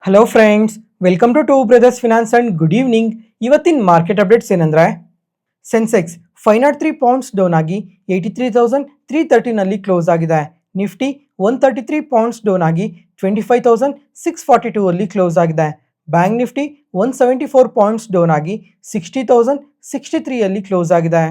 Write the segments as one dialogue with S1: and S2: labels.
S1: Hello friends, welcome to brothers finance and good evening. ಇವತ್ತಿನ market updates ಏನಂದರೆ, Sensex 503 points down ಆಗಿ 83,330ನಲ್ಲಿ close ಆಗಿದೆ. ನಿಫ್ಟಿ 133 ಪಾಯಿಂಟ್ಸ್ ಡೌನ್ ಆಗಿ 25,642 ಅಲ್ಲಿ ಕ್ಲೋಸ್ ಆಗಿದೆ. ಬ್ಯಾಂಕ್ ನಿಫ್ಟಿ 174 ಪಾಯಿಂಟ್ಸ್ ಡೌನ್ ಆಗಿ 60,063 ಅಲ್ಲಿ ಕ್ಲೋಸ್ ಆಗಿದೆ.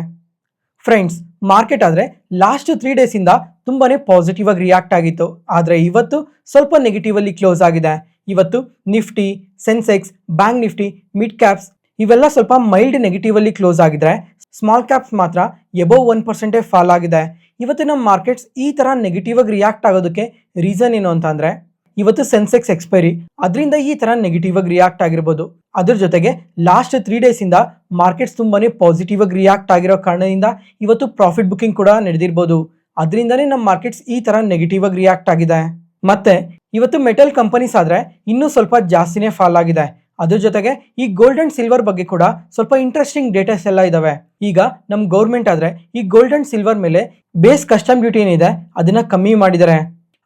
S1: ಫ್ರೆಂಡ್ಸ್, ಮಾರ್ಕೆಟ್ ಆದರೆ ಲಾಸ್ಟ್ 3 ಡೇಸಿಂದ ತುಂಬಾ ಪಾಸಿಟಿವ್ ಆಗಿ ರಿಯಾಕ್ಟ್ ಆಗಿತ್ತು. ಆದರೆ ಇವತ್ತು ಸ್ವಲ್ಪ ನೆಗೆಟಿವ್ ಅಲ್ಲಿ ಕ್ಲೋಸ್ ಆಗಿದೆ. ಇವತ್ತು Nifty, Sensex, bank Nifty, mid caps ಇವೆಲ್ಲ ಸ್ವಲ್ಪ ಮೈಲ್ಡ್ ನೆಗೆಟಿವ್ ಅಲ್ಲಿ ಕ್ಲೋಸ್ ಆಗಿದ್ರೆ, ಸ್ಮಾಲ್ ಕ್ಯಾಪ್ಸ್ ಮಾತ್ರ ಎಬೋವ್ 1% ಫಾಲ್ ಆಗಿದೆ. ಇವತ್ತಿನ ಮಾರ್ಕೆಟ್ಸ್ ಈ ತರ ನೆಗೆಟಿವ್ ಆಗಿ ರಿಯಾಕ್ಟ್ ಆಗೋದಕ್ಕೆ ರೀಸನ್ ಏನು ಅಂತ ಅಂದ್ರೆ, ಇವತ್ತು ಸೆನ್ಸೆಕ್ಸ್ ಎಕ್ಸ್ಪೈರಿ, ಅದರಿಂದ ಈ ತರ ನೆಗೆಟಿವ್ ಆಗಿ ರಿಯಾಕ್ಟ್ ಆಗಿರ್ಬೋದು. ಅದ್ರ ಜೊತೆಗೆ ಲಾಸ್ಟ್ 3 ಡೇಸಿಂದ ಮಾರ್ಕೆಟ್ಸ್ ತುಂಬಾನೇ ಪಾಸಿಟಿವ್ ಆಗಿ ರಿಯಾಕ್ಟ್ ಆಗಿರೋ ಕಾರಣದಿಂದ ಇವತ್ತು ಪ್ರಾಫಿಟ್ ಬುಕಿಂಗ್ ಕೂಡ ನಡೆದಿರ್ಬೋದು. ಅದರಿಂದನೇ ನಮ್ಮ ಮಾರ್ಕೆಟ್ಸ್ ಈ ತರ ನೆಗೆಟಿವ್ ಆಗಿ ರಿಯಾಕ್ಟ್ ಆಗಿದೆ. ಮತ್ತೆ ಇವತ್ತು ಮೆಟಲ್ ಕಂಪನೀಸ್ ಆದ್ರೆ ಇನ್ನೂ ಸ್ವಲ್ಪ ಜಾಸ್ತಿನೇ ಫಾಲ್ ಆಗಿದೆ. ಅದ್ರ ಜೊತೆಗೆ ಈ ಗೋಲ್ಡ್ ಅಂಡ್ ಸಿಲ್ವರ್ ಬಗ್ಗೆ ಕೂಡ ಸ್ವಲ್ಪ ಇಂಟ್ರೆಸ್ಟಿಂಗ್ ಡೇಟಾಸ್ ಎಲ್ಲ ಇದಾವೆ. ಈಗ ನಮ್ಮ ಗೌರ್ಮೆಂಟ್ ಆದ್ರೆ ಈ ಗೋಲ್ಡ್ ಅಂಡ್ ಸಿಲ್ವರ್ ಮೇಲೆ ಬೇಸ್ ಕಸ್ಟಮ್ ಡ್ಯೂಟಿ ಏನಿದೆ ಅದನ್ನ ಕಮ್ಮಿ ಮಾಡಿದ್ದಾರೆ.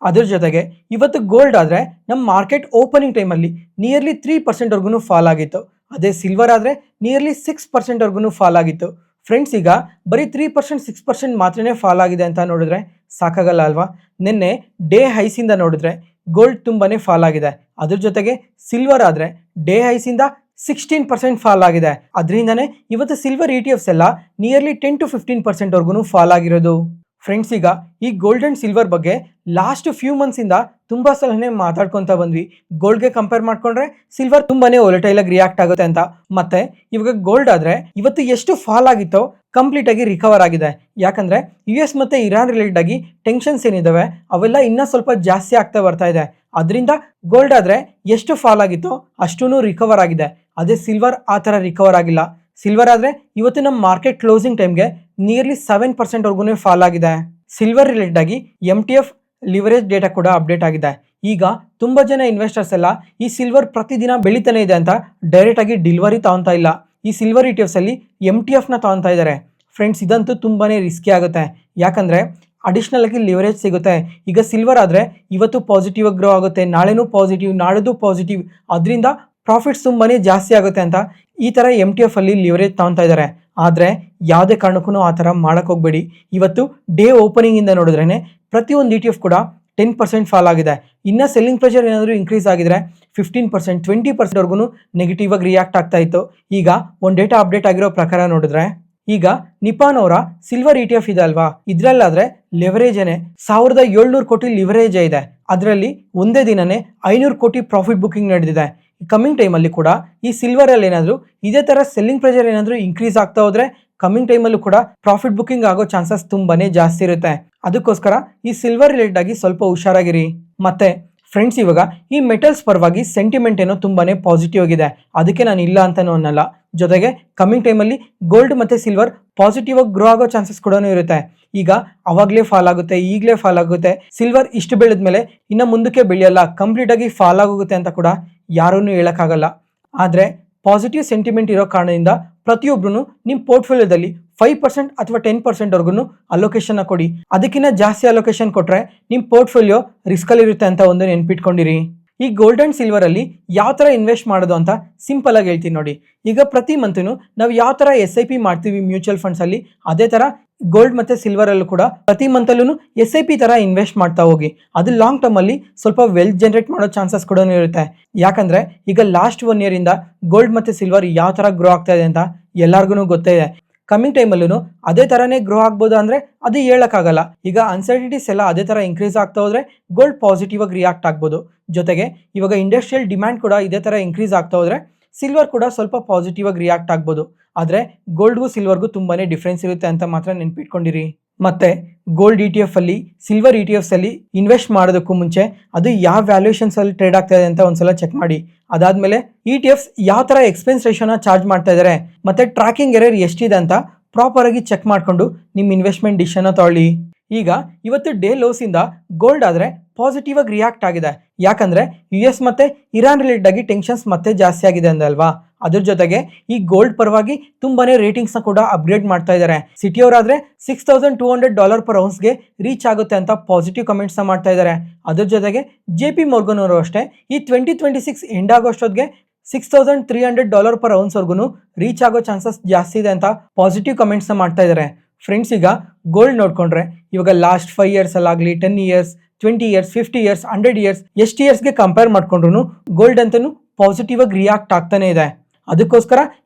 S1: ಅದ್ರ ಜೊತೆಗೆ ಇವತ್ತು ಗೋಲ್ಡ್ ಆದ್ರೆ ನಮ್ಮ ಮಾರ್ಕೆಟ್ ಓಪನಿಂಗ್ ಟೈಮಲ್ಲಿ ನಿಯರ್ಲಿ 3% ವರ್ಗು ಫಾಲ್ ಆಗಿತ್ತು. ಅದೇ ಸಿಲ್ವರ್ ಆದ್ರೆ ನಿಯರ್ಲಿ 6% ವರ್ಗು ಫಾಲ್ ಆಗಿತ್ತು. ಫ್ರೆಂಡ್ಸ್, ಈಗ ಬರೀ 3% 6% ಮಾತ್ರನೇ ಫಾಲ್ ಆಗಿದೆ ಅಂತ ನೋಡಿದ್ರೆ ಸಾಕಾಗಲ್ಲ ಅಲ್ವಾ? ನಿನ್ನೆ ಡೇ ಹೈಸಿಂದ ನೋಡಿದ್ರೆ ಗೋಲ್ಡ್ ತುಂಬಾನೇ ಫಾಲ್ ಆಗಿದೆ. ಅದ್ರ ಜೊತೆಗೆ ಸಿಲ್ವರ್ ಆದ್ರೆ ಡೇ ಹೈಸಿಂದ 16% ಫಾಲ್ ಆಗಿದೆ. ಅದರಿಂದನೇ ಇವತ್ತು ಸಿಲ್ವರ್ ETFs ಎಲ್ಲ ನಿಯರ್ಲಿ 10 to 15% ವರ್ಗು ಫಾಲ್ ಆಗಿರೋದು. ಫ್ರೆಂಡ್ಸ್, ಈಗ ಈ ಗೋಲ್ಡ್ ಅಂಡ್ ಸಿಲ್ವರ್ ಬಗ್ಗೆ ಲಾಸ್ಟ್ ಫ್ಯೂ ಮಂತ್ಸ್ ಇಂದ ತುಂಬಾ ಸಲನೇ ಮಾತಾಡ್ಕೊಂತ ಬಂದ್ವಿ. ಗೋಲ್ಡ್ಗೆ ಕಂಪೇರ್ ಮಾಡ್ಕೊಂಡ್ರೆ ಸಿಲ್ವರ್ ತುಂಬಾನೇ ವೊಲಟೈಲ್ ಆಗಿ ರಿಯಾಕ್ಟ್ ಆಗುತ್ತೆ ಅಂತ. ಮತ್ತೆ ಇವಾಗ ಗೋಲ್ಡ್ ಆದ್ರೆ ಇವತ್ತು ಎಷ್ಟು ಫಾಲ್ ಆಗಿತ್ತೋ ಕಂಪ್ಲೀಟ್ ಆಗಿ ರಿಕವರ್ ಆಗಿದೆ. ಯಾಕಂದ್ರೆ US ಮತ್ತೆ ಇರಾನ್ ರಿಲೇಟೆಡ್ ಆಗಿ ಟೆನ್ಷನ್ಸ್ ಏನಿದಾವೆ ಅವೆಲ್ಲ ಇನ್ನೂ ಸ್ವಲ್ಪ ಜಾಸ್ತಿ ಆಗ್ತಾ ಬರ್ತಾ ಇದೆ. ಅದರಿಂದ ಗೋಲ್ಡ್ ಆದ್ರೆ ಎಷ್ಟು ಫಾಲ್ ಆಗಿತ್ತೋ ಅಷ್ಟೂ ರಿಕವರ್ ಆಗಿದೆ. ಅದೇ ಸಿಲ್ವರ್ ಆ ಥರ ರಿಕವರ್ ಆಗಿಲ್ಲ. ಸಿಲ್ವರ್ ಆದ್ರೆ ಇವತ್ತು ನಮ್ಮ ಮಾರ್ಕೆಟ್ ಕ್ಲೋಸಿಂಗ್ ಟೈಮ್ಗೆ ನಿಯರ್ಲಿ 7% ವರ್ಗು ಫಾಲ್ ಆಗಿದೆ. ಸಿಲ್ವರ್ ರಿಲೇಟೆಡ್ ಆಗಿ MTF ಲಿವರೇಜ್ ಡೇಟಾ ಕೂಡ ಅಪ್ಡೇಟ್ ಆಗಿದೆ. ಈಗ ತುಂಬಾ ಜನ ಇನ್ವೆಸ್ಟರ್ಸ್ ಎಲ್ಲ ಈ ಸಿಲ್ವರ್ ಪ್ರತಿದಿನ ಬೆಳಿತಾನೆ ಇದೆ ಅಂತ ಡೈರೆಕ್ಟ್ ಆಗಿ ಡೆಲಿವರಿ ತಗೊಂತಾ ಇಲ್ಲ. ಈ ಸಿಲ್ವರ್ ETFs ಅಲ್ಲಿ MTF ನ ತಗೊಂತಾ ಇದ್ದಾರೆ. ಫ್ರೆಂಡ್ಸ್, ಇದಂತೂ ತುಂಬಾನೇ ರಿಸ್ಕಿ ಆಗುತ್ತೆ. ಯಾಕಂದ್ರೆ ಅಡಿಷನಲ್ ಆಗಿ ಲಿವರೇಜ್ ಸಿಗುತ್ತೆ. ಈಗ ಸಿಲ್ವರ್ ಆದ್ರೆ ಇವತ್ತು ಪಾಸಿಟಿವ್ ಆಗಿ ಗ್ರೋ ಆಗುತ್ತೆ, ನಾಳೆನೂ ಪಾಸಿಟಿವ್, ನಾಳೆದು ಪಾಸಿಟಿವ್, ಅದರಿಂದ ಪ್ರಾಫಿಟ್ಸ್ ತುಂಬಾನೇ ಜಾಸ್ತಿ ಆಗುತ್ತೆ ಅಂತ ಈ ತರ MTF ಅಲ್ಲಿ ಲಿವರೇಜ್ ತಗೊಂತಾ ಇದ್ದಾರೆ. ಆದ್ರೆ ಯಾವುದೇ ಕಾರಣಕ್ಕೂ ಆ ಥರ ಮಾಡಕ್ ಹೋಗ್ಬೇಡಿ. ಇವತ್ತು ಡೇ ಓಪನಿಂಗ್ ಇಂದ ನೋಡಿದ್ರೇನೆ ಪ್ರತಿಯೊಂದು ETF ಕೂಡ 10% ಫಾಲ್ ಆಗಿದೆ. ಇನ್ನ ಸೆಲ್ಲಿಂಗ್ ಪ್ರೆಷರ್ ಏನಾದರೂ ಇನ್ಕ್ರೀಸ್ ಆಗಿದ್ರೆ 15% 20% ವರ್ಗು ನೆಗೆಟಿವ್ ಆಗಿ ರಿಯಾಕ್ಟ್ ಆಗ್ತಾ ಇತ್ತು. ಈಗ ಒಂದು ಡೇಟಾ ಅಪ್ಡೇಟ್ ಆಗಿರೋ ಪ್ರಕಾರ ನೋಡಿದ್ರೆ, ಈಗ ನಿಪಾನ್ ಅವರ ಸಿಲ್ವರ್ ETF ಇದೆ ಅಲ್ವಾ, ಇದ್ರಲ್ಲಾದ್ರೆ ಲೆವರೇಜ್ ಏನೇ 1,700 ಕೋಟಿ ಲಿವರೇಜ್ ಇದೆ. ಅದರಲ್ಲಿ ಒಂದೇ ದಿನನೇ 500 ಕೋಟಿ ಪ್ರಾಫಿಟ್ ಬುಕಿಂಗ್ ನಡೆದಿದೆ. ಕಮಿಂಗ್ ಟೈಮಲ್ಲಿ ಕೂಡ ಈ ಸಿಲ್ವರ್ ಅಲ್ಲಿ ಏನಾದರೂ ಇದೇ ತರ ಸೆಲ್ಲಿಂಗ್ ಪ್ರೆಷರ್ ಏನಾದರೂ ಇನ್ಕ್ರೀಸ್ ಆಗ್ತಾ ಹೋದ್ರೆ ಕಮಿಂಗ್ ಟೈಮಲ್ಲೂ ಕೂಡ ಪ್ರಾಫಿಟ್ ಬುಕಿಂಗ್ ಆಗೋ ಚಾನ್ಸಸ್ ತುಂಬಾನೇ ಜಾಸ್ತಿ ಇರುತ್ತೆ. ಅದಕ್ಕೋಸ್ಕರ ಈ ಸಿಲ್ವರ್ ರಿಲೇಟೆಡ್ ಆಗಿ ಸ್ವಲ್ಪ ಹುಷಾರಾಗಿರಿ. ಮತ್ತೆ ಫ್ರೆಂಡ್ಸ್, ಇವಾಗ ಈ ಮೆಟಲ್ಸ್ ಪರವಾಗಿ ಸೆಂಟಿಮೆಂಟ್ ಏನೋ ತುಂಬಾನೇ ಪಾಸಿಟಿವ್ ಆಗಿದೆ. ಅದಕ್ಕೆ ನಾನು ಇಲ್ಲ ಅಂತಾನೂ ಅನ್ನಲ್ಲ. ಜೊತೆಗೆ ಕಮಿಂಗ್ ಟೈಮಲ್ಲಿ ಗೋಲ್ಡ್ ಮತ್ತೆ ಸಿಲ್ವರ್ ಪಾಸಿಟಿವ್ ಆಗಿ ಗ್ರೋ ಆಗೋ ಚಾನ್ಸಸ್ ಕೂಡ ಇರುತ್ತೆ. ಈಗ ಅವಾಗಲೇ ಫಾಲ್ ಆಗುತ್ತೆ, ಈಗಲೇ ಫಾಲ್ ಆಗುತ್ತೆ. ಸಿಲ್ವರ್ ಇಷ್ಟು ಬೆಳೆದ್ಮೇಲೆ ಇನ್ನು ಮುಂದಕ್ಕೆ ಬೆಳೆಯಲ್ಲ, ಕಂಪ್ಲೀಟ್ ಆಗಿ ಫಾಲ್ ಆಗೋಗುತ್ತೆ ಅಂತ ಕೂಡ ಯಾರೂ ಹೇಳಕ್ಕಾಗಲ್ಲ. ಆದರೆ ಪಾಸಿಟಿವ್ ಸೆಂಟಿಮೆಂಟ್ ಇರೋ ಕಾರಣದಿಂದ ಪ್ರತಿಯೊಬ್ಬರು ನಿಮ್ಮ ಪೋರ್ಟ್ಫೋಲಿಯೋದಲ್ಲಿ 5% ಅಥವಾ 10% ವರ್ಗು ಅಲೋಕೇಶನ್ ಕೊಡಿ. ಅದಕ್ಕಿಂತ ಜಾಸ್ತಿ ಅಲೋಕೇಶನ್ ಕೊಟ್ರೆ ನಿಮ್ಮ ಪೋರ್ಟ್ಫೋಲಿಯೋ ರಿಸ್ಕಲ್ಲಿ ಇರುತ್ತೆ ಅಂತ ಒಂದು ನೆನ್ಪಿಟ್ಕೊಂಡಿರಿ. ಈ ಗೋಲ್ಡ್ ಅಂಡ್ ಸಿಲ್ವರ್ ಅಲ್ಲಿ ಯಾವ ತರ ಇನ್ವೆಸ್ಟ್ ಮಾಡೋದು ಅಂತ ಸಿಂಪಲ್ ಆಗಿ ಹೇಳ್ತೀನಿ ನೋಡಿ. ಈಗ ಪ್ರತಿ ಮಂತ್ನು ನಾವು ಯಾವ ತರ SIP ಮಾಡ್ತೀವಿ ಮ್ಯೂಚುವಲ್ ಫಂಡ್ಸ್ ಅಲ್ಲಿ, ಅದೇ ತರ ಗೋಲ್ಡ್ ಮತ್ತೆ ಸಿಲ್ವರ್ ಅಲ್ಲೂ ಕೂಡ ಪ್ರತಿ ಮಂತಲ್ಲೂ SIP ತರ ಇನ್ವೆಸ್ಟ್ ಮಾಡ್ತಾ ಹೋಗಿ. ಅದು ಲಾಂಗ್ ಟರ್ಮ್ ಅಲ್ಲಿ ಸ್ವಲ್ಪ ವೆಲ್ತ್ ಜನರೇಟ್ ಮಾಡೋ ಚಾನ್ಸಸ್ ಕೂಡ ಇರುತ್ತೆ. ಯಾಕಂದ್ರೆ ಈಗ ಲಾಸ್ಟ್ 1 year ಇಂದ ಗೋಲ್ಡ್ ಮತ್ತೆ ಸಿಲ್ವರ್ ಯಾವ ತರ ಗ್ರೋ ಆಗ್ತಾ ಇದೆ ಅಂತ ಎಲ್ಲಾರ್ಗು ಗೊತ್ತೇ ಇದೆ. ಕಮಿಂಗ್ ಟೈಮಲ್ಲೂ ಅದೇ ತರನೇ ಗ್ರೋ ಆಗ್ಬೋದು ಅಂದ್ರೆ ಅದು ಹೇಳಕ್ಕಾಗಲ್ಲ. ಈಗ ಅನ್ಸರ್ಟಿಟೀಸ್ ಎಲ್ಲ ಅದೇ ತರ ಇನ್ಕ್ರೀಸ್ ಆಗ್ತಾ ಹೋದ್ರೆ ಗೋಲ್ಡ್ ಪಾಸಿಟಿವ್ ಆಗಿ ರಿಯಾಕ್ಟ್ ಆಗ್ಬೋದು. ಜೊತೆಗೆ ಇವಾಗ ಇಂಡಸ್ಟ್ರಿಯಲ್ ಡಿಮ್ಯಾಂಡ್ ಕೂಡ ಇದೇ ತರ ಇನ್ಕ್ರೀಸ್ ಆಗ್ತಾ ಹೋದ್ರೆ ಸಿಲ್ವರ್ ಕೂಡ ಸ್ವಲ್ಪ ಪಾಸಿಟಿವ್ ಆಗಿ ರಿಯಾಕ್ಟ್ ಆಗ್ಬೋದು. ಆದರೆ ಗೋಲ್ಡ್ಗೂ ಸಿಲ್ವರ್ಗೂ ತುಂಬಾನೇ ಡಿಫ್ರೆನ್ಸ್ ಇರುತ್ತೆ ಅಂತ ಮಾತ್ರ ನೆನ್ಪಿಟ್ಕೊಂಡಿರಿ. ಮತ್ತೆ ಗೋಲ್ಡ್ ETF ಅಲ್ಲಿ ಸಿಲ್ವರ್ ETFs ಅಲ್ಲಿ ಇನ್ವೆಸ್ಟ್ ಮಾಡೋದಕ್ಕೂ ಮುಂಚೆ ಅದು ಯಾವ ವ್ಯಾಲ್ಯೂಯೇಷನ್ಸ್ ಅಲ್ಲಿ ಟ್ರೇಡ್ ಆಗ್ತಾ ಇದೆ ಅಂತ ಒಂದ್ಸಲ ಚೆಕ್ ಮಾಡಿ. ಅದಾದ್ಮೇಲೆ ETFs ಯಾವ ತರ ಎಕ್ಸ್ಪೆನ್ಸ್ ರೇಷೋನ ಚಾರ್ಜ್ ಮಾಡ್ತಾ ಇದ್ದಾರೆ ಮತ್ತೆ ಟ್ರ್ಯಾಕಿಂಗ್ ಎರರ್ ಎಷ್ಟಿದೆ ಅಂತ ಪ್ರಾಪರ್ ಆಗಿ ಚೆಕ್ ಮಾಡ್ಕೊಂಡು ನಿಮ್ಮ ಇನ್ವೆಸ್ಟ್ಮೆಂಟ್ ಡಿಸಿಷನ್ ತಗೊಳ್ಳಿ. ಈಗ ಇವತ್ತು ಡೇ ಲೋಸ್ ಇಂದ ಗೋಲ್ಡ್ ಆದ್ರೆ ಪಾಸಿಟಿವ್ ಆಗಿ ರಿಯಾಕ್ಟ್ ಆಗಿದೆ. ಯಾಕಂದ್ರೆ US ಮತ್ತೆ ಇರಾನ್ ರಿಲೇಟೆಡ್ ಆಗಿ ಟೆನ್ಷನ್ಸ್ ಮತ್ತೆ ಜಾಸ್ತಿ ಆಗಿದೆ ಅಂದಲ್ವಾ. ಅದ್ರ ಜೊತೆಗೆ ಈ ಗೋಲ್ಡ್ ಪರವಾಗಿ ತುಂಬಾನೇ ರೇಟಿಂಗ್ಸ್ ನ ಕೂಡ ಅಪ್ಗ್ರೇಡ್ ಮಾಡ್ತಾ ಇದ್ದಾರೆ. ಸಿಟಿ ಅವರಾದ್ರೆ $6,200 per ounce ಗೆ ರೀಚ್ ಆಗುತ್ತೆ ಅಂತ ಪಾಸಿಟಿವ್ ಕಮೆಂಟ್ಸ್ ನ ಮಾಡ್ತಾ ಇದ್ದಾರೆ. ಅದ್ರ ಜೊತೆಗೆ JP Morgan ಅವರು ಅಷ್ಟೇ ಈ 2026 ಎಂಡ್ ಆಗೋಷ್ಟೊತ್ತಿಗೆ $6,300 per ounce ವರ್ಗು ರೀಚ್ ಆಗೋ ಚಾನ್ಸಸ್ ಜಾಸ್ತಿ ಇದೆ ಅಂತ ಪಾಸಿಟಿವ್ ಕಮೆಂಟ್ಸ್ ನ ಮಾಡ್ತಾ ಇದ್ದಾರೆ. ಫ್ರೆಂಡ್ಸ್, ಈಗ ಗೋಲ್ಡ್ ನೋಡ್ಕೊಂಡ್ರೆ ಇವಾಗ last 5 years ಅಲ್ಲಾಗ್ಲಿ, 10 years, 20 years, 50 years, 100 years ಎಷ್ಟು ಇಯರ್ಸ್ಗೆ ಕಂಪೇರ್ ಮಾಡ್ಕೊಂಡ್ರು ಗೋಲ್ಡ್ ಅಂತೂ ಪಾಸಿಟಿವ್ ಆಗಿ ರಿಯಾಕ್ಟ್ ಆಗ್ತಾನೆ ಇದೆ. ಅದಕ್ಕೋಸ್ಕರ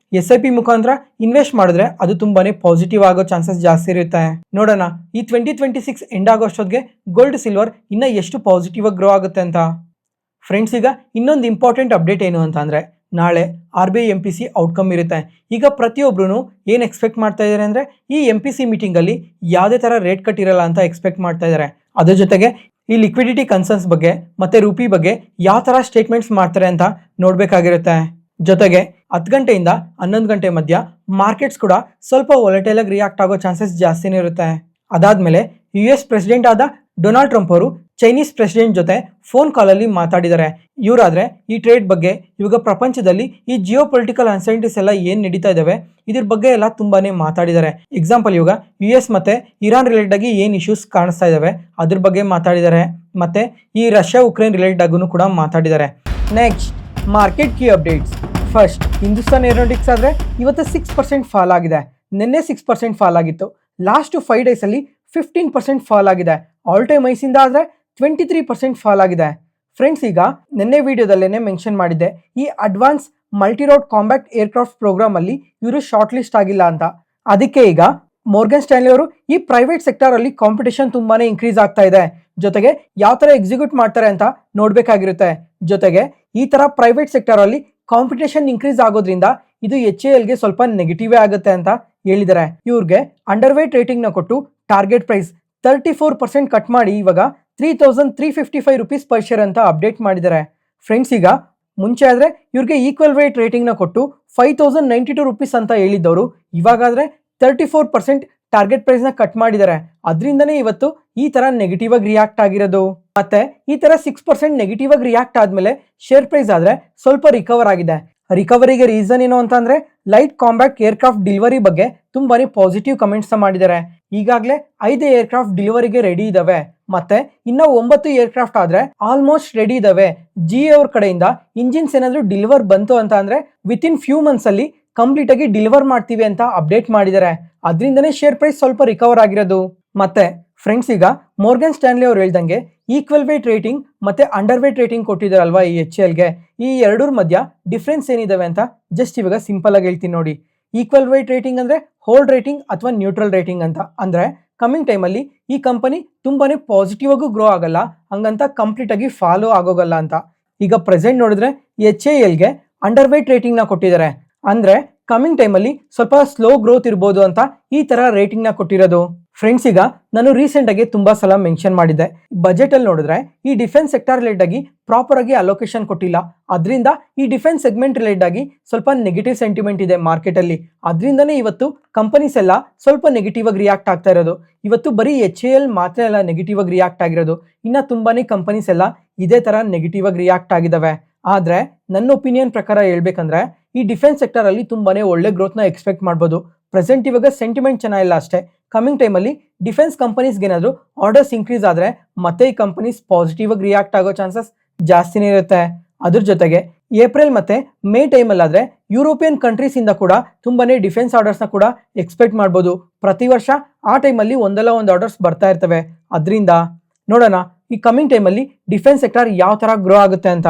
S1: SIP ಮುಖಾಂತರ ಇನ್ವೆಸ್ಟ್ ಮಾಡಿದ್ರೆ ಅದು ತುಂಬಾನೇ ಪಾಸಿಟಿವ್ ಆಗೋ ಚಾನ್ಸಸ್ ಜಾಸ್ತಿ ಇರುತ್ತೆ. ನೋಡೋಣ ಈ 2026 ಎಂಡ್ ಆಗೋಷ್ಟೊತ್ತಿಗೆ ಗೋಲ್ಡ್ ಸಿಲ್ವರ್ ಇನ್ನ ಎಷ್ಟು ಪಾಸಿಟಿವ್ ಆಗಿ ಗ್ರೋ ಆಗುತ್ತೆ ಅಂತ. ಫ್ರೆಂಡ್ಸ್, ಈಗ ಇನ್ನೊಂದು ಇಂಪಾರ್ಟೆಂಟ್ ಅಪ್ಡೇಟ್ ಏನು ಅಂತ ಅಂದ್ರೆ ನಾಳೆ RBI MPC ಔಟ್ಕಮ್ ಇರುತ್ತೆ. ಈಗ ಪ್ರತಿಯೊಬ್ರು ಏನು ಎಕ್ಸ್ಪೆಕ್ಟ್ ಮಾಡ್ತಾ ಇದ್ದಾರೆ ಅಂದ್ರೆ ಈ MPC ಮೀಟಿಂಗ್ ಅಲ್ಲಿ ಯಾವುದೇ ತರ ರೇಟ್ ಕಟ್ ಇರಲ್ಲ ಅಂತ ಎಕ್ಸ್ಪೆಕ್ಟ್ ಮಾಡ್ತಾ ಇದ್ದಾರೆ. ಅದ್ರ ಜೊತೆಗೆ ಈ ಲಿಕ್ವಿಡಿಟಿ ಕನ್ಸರ್ನ್ಸ್ ಬಗ್ಗೆ ಮತ್ತೆ ರೂಪಿ ಬಗ್ಗೆ ಯಾವ ತರ ಸ್ಟೇಟ್ಮೆಂಟ್ಸ್ ಮಾಡ್ತಾರೆ ಅಂತ ನೋಡ್ಬೇಕಾಗಿರುತ್ತೆ. ಜೊತೆಗೆ 10 ಗಂಟೆಯಿಂದ 11 ಗಂಟೆ ಮಧ್ಯ ಮಾರ್ಕೆಟ್ಸ್ ಕೂಡ ಸ್ವಲ್ಪ ವೊಲಟೈಲ್ ಆಗಿ ರಿಯಾಕ್ಟ್ ಆಗೋ ಚಾನ್ಸಸ್ ಜಾಸ್ತಿನೇ ಇರುತ್ತೆ. ಅದಾದ್ಮೇಲೆ US ಪ್ರೆಸಿಡೆಂಟ್ ಆದ ಡೊನಾಲ್ಡ್ ಟ್ರಂಪ್ ಅವರು ಚೈನೀಸ್ ಪ್ರೆಸಿಡೆಂಟ್ ಜೊತೆ ಫೋನ್ ಕಾಲಲ್ಲಿ ಮಾತಾಡಿದ್ದಾರೆ. ಇವರಾದ್ರೆ ಈ ಟ್ರೇಡ್ ಬಗ್ಗೆ ಇವಾಗ ಪ್ರಪಂಚದಲ್ಲಿ ಈ ಜಿಯೋ ಪೊಲಿಟಿಕಲ್ ಅನ್ಸರ್ಟಿನೀಸ್ ಎಲ್ಲ ಏನ್ ನಡೀತಾ ಇದಾವೆ ಇದ್ರ ಬಗ್ಗೆ ಎಲ್ಲ ತುಂಬಾನೇ ಮಾತಾಡಿದ್ದಾರೆ. ಎಕ್ಸಾಂಪಲ್, ಇವಾಗ US ಮತ್ತೆ ಇರಾನ್ ರಿಲೇಟೆಡ್ ಆಗಿ ಏನ್ ಇಶ್ಯೂಸ್ ಕಾಣಿಸ್ತಾ ಇದಾವೆ ಅದ್ರ ಬಗ್ಗೆ ಮಾತಾಡಿದ್ದಾರೆ. ಮತ್ತೆ ಈ ರಷ್ಯಾ ಉಕ್ರೇನ್ ರಿಲೇಟೆಡ್ ಆಗೂ ಕೂಡ ಮಾತಾಡಿದ್ದಾರೆ. Next, market key updates. First, Hindustan aeronautics ಆದ್ರೆ ಇವತ್ತು 6% ಫಾಲ್ ಆಗಿದೆ. ನಿನ್ನೆ 6% ಫಾಲ್ ಆಗಿತ್ತು. ಲಾಸ್ಟ್ 5 days ಅಲ್ಲಿ 15% ಫಾಲ್ ಆಗಿದೆ. ಆಲ್ ಟೈಮ್ ಐಸಿಂದ ಆದ್ರೆ 23% ಫಾಲ್ ಆಗಿದೆ. ಫ್ರೆಂಡ್ಸ್, ಈಗ ನಿನ್ನೆ ವಿಡಿಯೋದಲ್ಲೇನೆ ಮೆನ್ಷನ್ ಮಾಡಿದ್ದೆ ಈ ಅಡ್ವಾನ್ಸ್ ಮಲ್ಟಿರೋಡ್ ಕಾಂಬ್ಯಾಕ್ಟ್ ಏರ್ಕ್ರಾಫ್ಟ್ ಪ್ರೋಗ್ರಾಮ್ ಅಲ್ಲಿ ಇವರು ಶಾರ್ಟ್ ಲಿಸ್ಟ್ ಆಗಿಲ್ಲ ಅಂತ. ಅದಕ್ಕೆ ಈಗ ಮೋರ್ಗನ್ ಸ್ಟ್ಯಾನ್ಲಿ ಅವರು ಈ ಪ್ರೈವೇಟ್ ಸೆಕ್ಟರ್ ಅಲ್ಲಿ ಕಾಂಪಿಟೇಷನ್ ತುಂಬಾನೇ ಇನ್ಕ್ರೀಸ್ ಆಗ್ತಾ ಇದೆ. ಜೊತೆಗೆ ಯಾವ ತರ ಎಕ್ಸಿಕ್ಯೂಟ್ ಮಾಡ್ತಾರೆ ಅಂತ ನೋಡ್ಬೇಕಾಗಿರುತ್ತೆ. ಜೊತೆಗೆ ಈ ತರ ಪ್ರೈವೇಟ್ ಸೆಕ್ಟರ್ ಅಲ್ಲಿ ಕಾಂಪಿಟೇಷನ್ ಇನ್ಕ್ರೀಸ್ ಆಗೋದ್ರಿಂದ ಇದು HALಗೆ ಸ್ವಲ್ಪ ನೆಗೆಟಿವ್ ಆಗುತ್ತೆ ಅಂತ ಹೇಳಿದ್ದಾರೆ. ಇವ್ರಿಗೆ ಅಂಡರ್ ವೇಟ್ ರೇಟಿಂಗ್ ನ ಕೊಟ್ಟು ಟಾರ್ಗೆಟ್ ಪ್ರೈಸ್ 34% ಕಟ್ ಮಾಡಿ ಇವಾಗ 3,355 rupees per share ಅಂತ ಅಪ್ಡೇಟ್ ಮಾಡಿದ್ದಾರೆ. ಫ್ರೆಂಡ್ಸ್, ಈಗ ಮುಂಚೆ ಆದ್ರೆ ಇವ್ರಿಗೆ ಈಕ್ವಲ್ ವೇಟ್ ರೇಟಿಂಗ್ ನ ಕೊಟ್ಟು 5,092 rupees ಅಂತ ಹೇಳಿದ್ದವರು ಇವಾಗಾದ್ರೆ 34% ಟಾರ್ಗೆಟ್ ಪ್ರೈಸ್ ನ ಕಟ್ ಮಾಡಿದ್ದಾರೆ. ಅದರಿಂದನೇ ಇವತ್ತು ಈ ತರ ನೆಗೆಟಿವ್ ಆಗಿ ರಿಯಾಕ್ಟ್ ಆಗಿರೋದು. ಮತ್ತೆ ಈ ತರ 6% ನೆಗೆಟಿವ್ ಆಗಿ ರಿಯಾಕ್ಟ್ ಆದ್ಮೇಲೆ ಶೇರ್ ಪ್ರೈಸ್ ಆದ್ರೆ ಸ್ವಲ್ಪ ರಿಕವರ್ ಆಗಿದೆ. ರಿಕವರಿಗೆ ರೀಸನ್ ಏನು ಅಂತಂದ್ರೆ ಲೈಟ್ ಕಾಂಬ್ಯಾಕ್ಟ್ ಏರ್ಕ್ರಾಫ್ಟ್ ಡೆಲಿವರಿ ಬಗ್ಗೆ ತುಂಬಾನೇ ಪಾಸಿಟಿವ್ ಕಮೆಂಟ್ಸ್ ಮಾಡಿದ್ದಾರೆ. ಈಗಾಗಲೇ 5 ಏರ್ಕ್ರಾಫ್ಟ್ ಡೆಲಿವರಿಗೆ ರೆಡಿ ಇದಾವೆ. ಮತ್ತೆ ಇನ್ನ 9 ಏರ್ಕ್ರಾಫ್ಟ್ ಆದ್ರೆ ಆಲ್ಮೋಸ್ಟ್ ರೆಡಿ ಇದಾವೆ. GA ಅವ್ರ ಕಡೆಯಿಂದ ಇಂಜಿನ್ಸ್ ಏನಾದ್ರು ಡೆಲಿವರ್ ಬಂತು ಅಂತ ಅಂದ್ರೆ ವಿತಿನ್ ಫ್ಯೂ ಮಂತ್ಸ್ ಅಲ್ಲಿ ಕಂಪ್ಲೀಟ್ ಆಗಿ ಡೆಲಿವರ್ ಮಾಡ್ತೀವಿ ಅಂತ ಅಪ್ಡೇಟ್ ಮಾಡಿದ್ದಾರೆ. ಅದರಿಂದನೇ ಶೇರ್ ಪ್ರೈಸ್ ಸ್ವಲ್ಪ ರಿಕವರ್ ಆಗಿರೋದು. ಮತ್ತೆ ಫ್ರೆಂಡ್ಸ್, ಈಗ ಮೋರ್ಗನ್ ಸ್ಟ್ಯಾನ್ಲಿ ಅವ್ರು ಹೇಳ್ದಂಗೆ ಈಕ್ವಲ್ ವೇಟ್ ರೇಟಿಂಗ್ ಮತ್ತೆ ಅಂಡರ್ ವೇಟ್ ರೇಟಿಂಗ್ ಕೊಟ್ಟಿದ್ದಾರಲ್ವಾ ಈ HALಗೆ, ಈ ಎರಡರ ಮಧ್ಯ ಡಿಫ್ರೆನ್ಸ್ ಏನಿದಾವೆ ಅಂತ ಜಸ್ಟ್ ಇವಾಗ ಸಿಂಪಲ್ ಆಗಿ ಹೇಳ್ತೀನಿ ನೋಡಿ. ಈಕ್ವಲ್ ವೇಟ್ ರೇಟಿಂಗ್ ಅಂದ್ರೆ ಹೋಲ್ಡ್ ರೇಟಿಂಗ್ ಅಥವಾ ನ್ಯೂಟ್ರಲ್ ರೇಟಿಂಗ್ ಅಂತ. ಅಂದ್ರೆ ಕಮಿಂಗ್ ಟೈಮಲ್ಲಿ ಈ ಕಂಪನಿ ತುಂಬಾನೇ ಪಾಸಿಟಿವ್ ಆಗೂ ಗ್ರೋ ಆಗಲ್ಲ, ಹಂಗಂತ ಕಂಪ್ಲೀಟ್ ಆಗಿ ಫಾಲೋ ಆಗೋಗಲ್ಲ ಅಂತ. ಈಗ ಪ್ರೆಸೆಂಟ್ ನೋಡಿದ್ರೆ HALಗೆ ಅಂಡರ್ ವೇಟ್ ರೇಟಿಂಗ್ ನ ಕೊಟ್ಟಿದ್ದಾರೆ. ಅಂದ್ರೆ ಕಮಿಂಗ್ ಟೈಮಲ್ಲಿ ಸ್ವಲ್ಪ ಸ್ಲೋ ಗ್ರೋತ್ ಇರ್ಬೋದು ಅಂತ ಈ ತರ ರೇಟಿಂಗ್ ನ ಕೊಟ್ಟಿರೋದು. ಫ್ರೆಂಡ್ಸ್, ಈಗ ನಾನು ರೀಸೆಂಟ್ ಆಗಿ ತುಂಬಾ ಸಲ ಮೆನ್ಷನ್ ಮಾಡಿದ್ದೆ, ಬಜೆಟ್ ಅಲ್ಲಿ ನೋಡಿದ್ರೆ ಈ ಡಿಫೆನ್ಸ್ ಸೆಕ್ಟರ್ ರಿಲೇಟೆಡ್ ಆಗಿ ಪ್ರಾಪರ್ ಆಗಿ ಅಲೋಕೇಶನ್ ಕೊಟ್ಟಿಲ್ಲ. ಅದರಿಂದ ಈ ಡಿಫೆನ್ಸ್ ಸೆಗ್ಮೆಂಟ್ ರಿಲೇಟೆಡ್ ಆಗಿ ಸ್ವಲ್ಪ ನೆಗೆಟಿವ್ ಸೆಂಟಿಮೆಂಟ್ ಇದೆ ಮಾರ್ಕೆಟ್ ಅಲ್ಲಿ. ಅದರಿಂದನೇ ಇವತ್ತು ಕಂಪನೀಸ್ ಎಲ್ಲ ಸ್ವಲ್ಪ ನೆಗೆಟಿವ್ ಆಗಿ ರಿಯಾಕ್ಟ್ ಆಗ್ತಾ ಇರೋದು. ಇವತ್ತು ಬರೀ HAL ಮಾತ್ರ ಎಲ್ಲ ನೆಗೆಟಿವ್ ಆಗಿ ರಿಯಾಕ್ಟ್ ಆಗಿರೋದು. ಇನ್ನ ತುಂಬಾನೇ ಕಂಪನೀಸ್ ಎಲ್ಲ ಇದೇ ತರ ನೆಗೆಟಿವ್ ಆಗಿ ರಿಯಾಕ್ಟ್ ಆಗಿದಾವೆ. ಆದ್ರೆ ನನ್ನ ಒಪಿನಿಯನ್ ಪ್ರಕಾರ ಹೇಳ್ಬೇಕಂದ್ರೆ ಈ ಡಿಫೆನ್ಸ್ ಸೆಕ್ಟರ್ ಅಲ್ಲಿ ತುಂಬಾನೇ ಒಳ್ಳೆ ಗ್ರೋತ್ ನ ಎಕ್ಸ್ಪೆಕ್ಟ್ ಮಾಡ್ಬೋದು. ಪ್ರೆಸೆಂಟ್ ಇವಾಗ ಸೆಂಟಿಮೆಂಟ್ ಚೆನ್ನಾಗಿಲ್ಲ ಅಷ್ಟೇ. ಕಮಿಂಗ್ ಟೈಮಲ್ಲಿ ಡಿಫೆನ್ಸ್ ಕಂಪನೀಸ್ಗೆ ಏನಾದ್ರು ಆರ್ಡರ್ಸ್ ಇನ್ಕ್ರೀಸ್ ಆದ್ರೆ ಮತ್ತೆ ಈ ಕಂಪನೀಸ್ ಪಾಸಿಟಿವ್ ಆಗಿ ರಿಯಾಕ್ಟ್ ಆಗೋ ಚಾನ್ಸಸ್ ಜಾಸ್ತಿನೇ ಇರುತ್ತೆ. ಅದ್ರ ಜೊತೆಗೆ ಏಪ್ರಿಲ್ ಮತ್ತೆ ಮೇ ಟೈಮಲ್ಲಿ ಆದ್ರೆ ಯುರೋಪಿಯನ್ ಕಂಟ್ರೀಸ್ ಇಂದ ಕೂಡ ತುಂಬಾನೇ ಡಿಫೆನ್ಸ್ ಆರ್ಡರ್ಸ್ ನ ಕೂಡ ಎಕ್ಸ್ಪೆಕ್ಟ್ ಮಾಡ್ಬೋದು. ಪ್ರತಿ ವರ್ಷ ಆ ಟೈಮಲ್ಲಿ ಒಂದಲ್ಲ ಒಂದು ಆರ್ಡರ್ಸ್ ಬರ್ತಾ ಇರ್ತವೆ. ಅದರಿಂದ ನೋಡೋಣ ಈ ಕಮಿಂಗ್ ಟೈಮಲ್ಲಿ ಡಿಫೆನ್ಸ್ ಸೆಕ್ಟರ್ ಯಾವ ತರ ಗ್ರೋ ಆಗುತ್ತೆ ಅಂತ.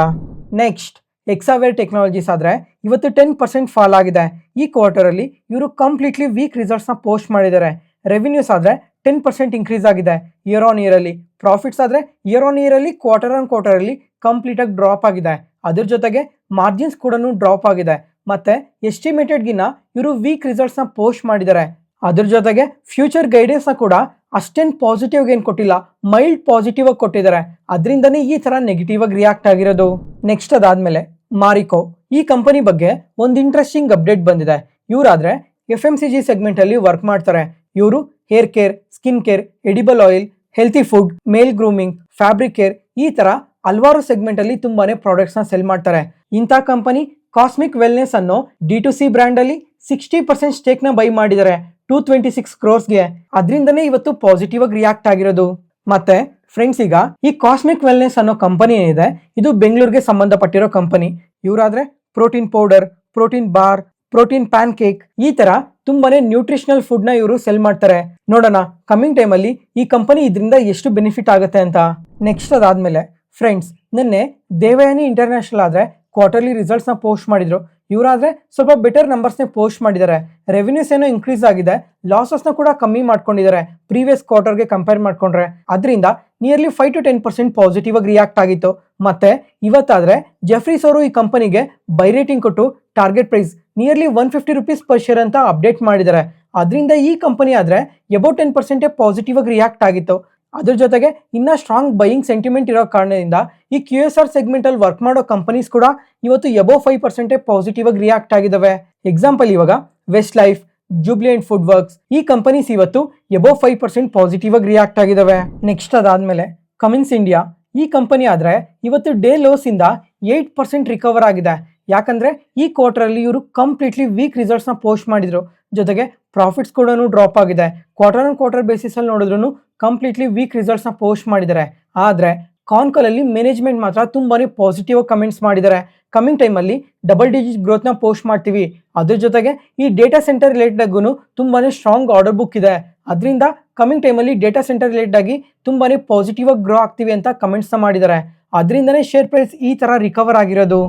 S1: ನೆಕ್ಸ್ಟ್, ಎಕ್ಸಾವೇರ್ ಟೆಕ್ನಾಲಜೀಸ್ ಆದ್ರೆ ಇವತ್ತು 10% ಫಾಲ್ ಆಗಿದೆ. ಈ ಕ್ವಾರ್ಟರ್ ಅಲ್ಲಿ ಇವರು ಕಂಪ್ಲೀಟ್ಲಿ ವೀಕ್ ರಿಸಲ್ಟ್ಸ್ ನ ಪೋಸ್ಟ್ ಮಾಡಿದ್ದಾರೆ. ರೆವಿನ್ಯೂಸ್ ಆದ್ರೆ 10% ಇನ್ಕ್ರೀಸ್ ಆಗಿದೆ ಇಯರ್ ಆನ್ ಇಯರ್ ಅಲ್ಲಿ. ಪ್ರಾಫಿಟ್ಸ್ ಆದ್ರೆ ಇಯರ್ ಆನ್ ಇಯರ್ ಅಲ್ಲಿ ಕ್ವಾರ್ಟರ್ ಆನ್ ಕ್ವಾರ್ಟರ್ ಅಲ್ಲಿ ಕಂಪ್ಲೀಟ್ ಆಗಿ ಡ್ರಾಪ್ ಆಗಿದೆ. ಅದ್ರ ಜೊತೆಗೆ ಮಾರ್ಜಿನ್ಸ್ ಕೂಡ ಡ್ರಾಪ್ ಆಗಿದೆ. ಮತ್ತೆ ಎಸ್ಟಿಮೇಟೆಡ್ ಗಿನ್ನ ಇವರು ವೀಕ್ ರಿಸಲ್ಟ್ಸ್ ನ ಪೋಸ್ಟ್ ಮಾಡಿದ್ದಾರೆ. ಅದ್ರ ಜೊತೆಗೆ ಫ್ಯೂಚರ್ ಗೈಡೆನ್ಸ್ ನ ಕೂಡ ಅಷ್ಟೇನ್ ಪಾಸಿಟಿವ್ ಏನ್ ಕೊಟ್ಟಿಲ್ಲ, ಮೈಲ್ಡ್ ಪಾಸಿಟಿವ್ ಆಗಿ ಕೊಟ್ಟಿದ್ದಾರೆ. ಅದರಿಂದನೇ ಈ ತರ ನೆಗೆಟಿವ್ ಆಗಿ ರಿಯಾಕ್ಟ್ ಆಗಿರೋದು. ನೆಕ್ಸ್ಟ್, ಅದಾದ್ಮೇಲೆ ಮಾರಿಕೋ ಈ ಕಂಪನಿ ಬಗ್ಗೆ ಒಂದು ಇಂಟ್ರೆಸ್ಟಿಂಗ್ ಅಪ್ಡೇಟ್ ಬಂದಿದೆ. ಇವರಾದ್ರೆ FMCG ಸೆಗ್ಮೆಂಟ್ ಅಲ್ಲಿ ವರ್ಕ್ ಮಾಡ್ತಾರೆ. ಇವರು hair care, skin care, edible oil, healthy food, male grooming, fabric care ಈ ತರ ಹಲವಾರು ಸೆಗ್ಮೆಂಟ್ ಅಲ್ಲಿ ತುಂಬಾನೇ ಪ್ರಾಡಕ್ಟ್ಸ್ ನ ಸೆಲ್ ಮಾಡ್ತಾರೆ. ಇಂಥ ಕಂಪನಿ ಕಾಸ್ಮಿಕ್ ವೆಲ್ನೆಸ್ ಅನ್ನೋ D2C ಬ್ರ್ಯಾಂಡ್ ಅಲ್ಲಿ 60% ಸ್ಟೇಕ್ ನ ಬೈ ಮಾಡಿದ್ದಾರೆ 226 ಕ್ರೋರ್ಸ್ಗೆ. ಅದರಿಂದನೇ ಇವತ್ತು ಪಾಸಿಟಿವ್ ಆಗಿ ರಿಯಾಕ್ಟ್ ಆಗಿರೋದು. ಮತ್ತೆ ಫ್ರೆಂಡ್ಸ್, ಈಗ ಈ ಕಾಸ್ಮಿಕ್ ವೆಲ್ನೆಸ್ ಅನ್ನೋ ಕಂಪನಿ ಏನಿದೆ ಇದು ಬೆಂಗಳೂರಿಗೆ ಸಂಬಂಧಪಟ್ಟಿರೋ ಕಂಪನಿ. ಇವರಾದ್ರೆ protein powder, protein bar, protein pancake ಈ ತರ ತುಂಬಾನೇ ನ್ಯೂಟ್ರಿಷನಲ್ ಫುಡ್ ನ ಇವರು ಸೆಲ್ ಮಾಡ್ತಾರೆ. ನೋಡೋಣ ಕಮಿಂಗ್ ಟೈಮ್ ಅಲ್ಲಿ ಈ ಕಂಪನಿ ಇದರಿಂದ ಎಷ್ಟು ಬೆನಿಫಿಟ್ ಆಗುತ್ತೆ ಅಂತ. ನೆಕ್ಸ್ಟ್ ಅದಾದ್ಮೇಲೆ ಫ್ರೆಂಡ್ಸ್, ನಿನ್ನೆ ದೇವಯಾನಿ ಇಂಟರ್ನ್ಯಾಷನಲ್ ಆದ್ರೆ ಕ್ವಾರ್ಟರ್ಲಿ ರಿಸಲ್ಟ್ಸ್ ನ ಪೋಸ್ಟ್ ಮಾಡಿದ್ರು. ಇವರಾದ್ರೆ ಸ್ವಲ್ಪ ಬೆಟರ್ ನಂಬರ್ಸ್ ನ ಪೋಸ್ಟ್ ಮಾಡಿದ್ದಾರೆ. ರೆವಿನ್ಯೂಸ್ ಏನೋ ಇನ್ಕ್ರೀಸ್ ಆಗಿದೆ, ಲಾಸಸ್ ನ ಕೂಡ ಕಮ್ಮಿ ಮಾಡ್ಕೊಂಡಿದ್ದಾರೆ ಪ್ರೀವಿಯಸ್ ಕ್ವಾರ್ಟರ್ಗೆ ಕಂಪೇರ್ ಮಾಡ್ಕೊಂಡ್ರೆ. ಅದರಿಂದ ನಿಯರ್ಲಿ 5 to 10% ಪಾಸಿಟಿವ್ ಆಗಿ ರಿಯಾಕ್ಟ್ ಆಗಿತ್ತು. ಮತ್ತೆ ಇವತ್ತಾದ್ರೆ ಜೆಫ್ರೀಸ್ ಅವರು ಈ ಕಂಪನಿಗೆ ಬೈ ರೇಟಿಂಗ್ ಕೊಟ್ಟು target price nearly 150 rupees per share ಅಂತ ಅಪ್ಡೇಟ್ ಮಾಡಿದ್ದಾರೆ. ಅದರಿಂದ ಈ ಕಂಪನಿ ಆದ್ರೆ ಅಬೌಟ್ 10% ಪಾಸಿಟಿವ್ ಆಗಿ ರಿಯಾಕ್ಟ್ ಆಗಿತ್ತು. ಅದ್ರ ಜೊತೆಗೆ ಇನ್ನ ಸ್ಟ್ರಾಂಗ್ ಬೈಯಿಂಗ್ ಸೆಂಟಿಮೆಂಟ್ ಇರೋ ಕಾರಣದಿಂದ ಈ QSR ಸೆಗ್ಮೆಂಟ್ ಅಲ್ಲಿ ವರ್ಕ್ ಮಾಡೋ ಕಂಪನೀಸ್ ಕೂಡ ಇವತ್ತು ಅಬೌವ್ 5% ಪಾಸಿಟಿವ್ ಆಗಿ ರಿಯಾಕ್ಟ್ ಆಗಿದಾವೆ. ಎಕ್ಸಾಂಪಲ್ ಇವಾಗ ವೆಸ್ಟ್ ಲೈಫ್, ಜೂಬ್ಲಿಯಂಟ್ ಫುಡ್ ವರ್ಕ್ಸ್ ಈ ಕಂಪನೀಸ್ ಇವತ್ತು ಅಬೌವ್ 5% ಪಾಸಿಟಿವ್ ಆಗಿ ರಿಯಾಕ್ಟ್ ಆಗಿದಾವೆ. ನೆಕ್ಸ್ಟ್ ಅದಾದ್ಮೇಲೆ ಕಮಿನ್ಸ್ ಇಂಡಿಯಾ ಈ ಕಂಪನಿ ಆದ್ರೆ ಇವತ್ತು ಡೇ ಲೋಸ್ ಇಂದ 8% ರಿಕವರ್ ಆಗಿದೆ. ಯಾಕಂದ್ರೆ ಈ ಕ್ವಾರ್ಟರ್ ಅಲ್ಲಿ ಇವರು ಕಂಪ್ಲೀಟ್ಲಿ ವೀಕ್ ರಿಸಲ್ಟ್ಸ್ ನ ಪೋಸ್ಟ್ ಮಾಡಿದ್ರು. ಜೊತೆಗೆ ಪ್ರಾಫಿಟ್ಸ್ ಕೂಡ ಡ್ರಾಪ್ ಆಗಿದೆ. ಕ್ವಾರ್ಟರ್ ಬೇಸಿಸ್ ಅಲ್ಲಿ ನೋಡಿದ್ರು ಕಂಪ್ಲೀಟ್ಲಿ ವೀಕ್ ರಿಸಲ್ಟ್ಸ್ ನ ಪೋಸ್ಟ್ ಮಾಡಿದ್ದಾರೆ. ಆದ್ರೆ ಕಾನ್ಕಾಲ್ ಅಲ್ಲಿ ಮ್ಯಾನೇಜ್ಮೆಂಟ್ ಮಾತ್ರ ತುಂಬಾನೇ ಪಾಸಿಟಿವ್ ಕಮೆಂಟ್ಸ್ ಮಾಡಿದ್ದಾರೆ. ಕಮಿಂಗ್ ಟೈಮ್ ಅಲ್ಲಿ ಡಬಲ್ ಡಿಜಿಟ್ ಗ್ರೋತ್ ನ ಪೋಸ್ಟ್ ಮಾಡ್ತೀವಿ. ಅದ್ರ ಜೊತೆಗೆ ಈ ಡೇಟಾ ಸೆಂಟರ್ ರಿಲೇಟೆಡ್ ಆಗೂನು ತುಂಬಾನೇ ಸ್ಟ್ರಾಂಗ್ ಆರ್ಡರ್ ಬುಕ್ ಇದೆ. ಅದರಿಂದ ಕಮಿಂಗ್ ಟೈಮ್ ಅಲ್ಲಿ ಡೇಟಾ ಸೆಂಟರ್ ರಿಲೇಟೆಡ್ ಆಗಿ ತುಂಬಾನೇ ಪಾಸಿಟಿವ್ ಆಗಿ ಗ್ರೋ ಆಗ್ತೀವಿ ಅಂತ ಕಮೆಂಟ್ಸ್ ಮಾಡಿದ್ದಾರೆ. ಅದರಿಂದನೇ ಶೇರ್ ಪ್ರೈಸ್ ಈ ತರ ರಿಕವರ್ ಆಗಿರೋದು.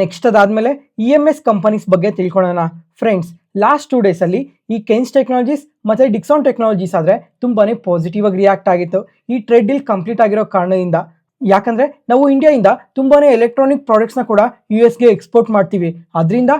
S1: ನೆಕ್ಸ್ಟ್ ಅದಾದ್ಮೇಲೆ EMS ಕಂಪನೀಸ್ ಬಗ್ಗೆ ತಿಳ್ಕೊಳ್ಳೋಣ. ಫ್ರೆಂಡ್ಸ್, ಲಾಸ್ಟ್ 2 days ಅಲ್ಲಿ ಈ ಕೆನ್ಸ್ ಟೆಕ್ನಾಲಜೀಸ್ ಮತ್ತೆ ಡಿಕ್ಸಾನ್ ಟೆಕ್ನಾಲಜೀಸ್ ಆದ್ರೆ ತುಂಬಾನೇ ಪಾಸಿಟಿವ್ ಆಗಿ ರಿಯಾಕ್ಟ್ ಆಗಿತ್ತು ಈ ಟ್ರೇಡ್ ಡೀಲ್ ಕಂಪ್ಲೀಟ್ ಆಗಿರೋ ಕಾರಣದಿಂದ. ಯಾಕಂದ್ರೆ ನಾವು ಇಂಡಿಯಾದಿಂದ ತುಂಬಾನೇ ಎಲೆಕ್ಟ್ರಾನಿಕ್ ಪ್ರಾಡಕ್ಟ್ಸ್ ನ ಕೂಡ US ಗೆ ಎಕ್ಸ್ಪೋರ್ಟ್ ಮಾಡ್ತೀವಿ. ಅದರಿಂದ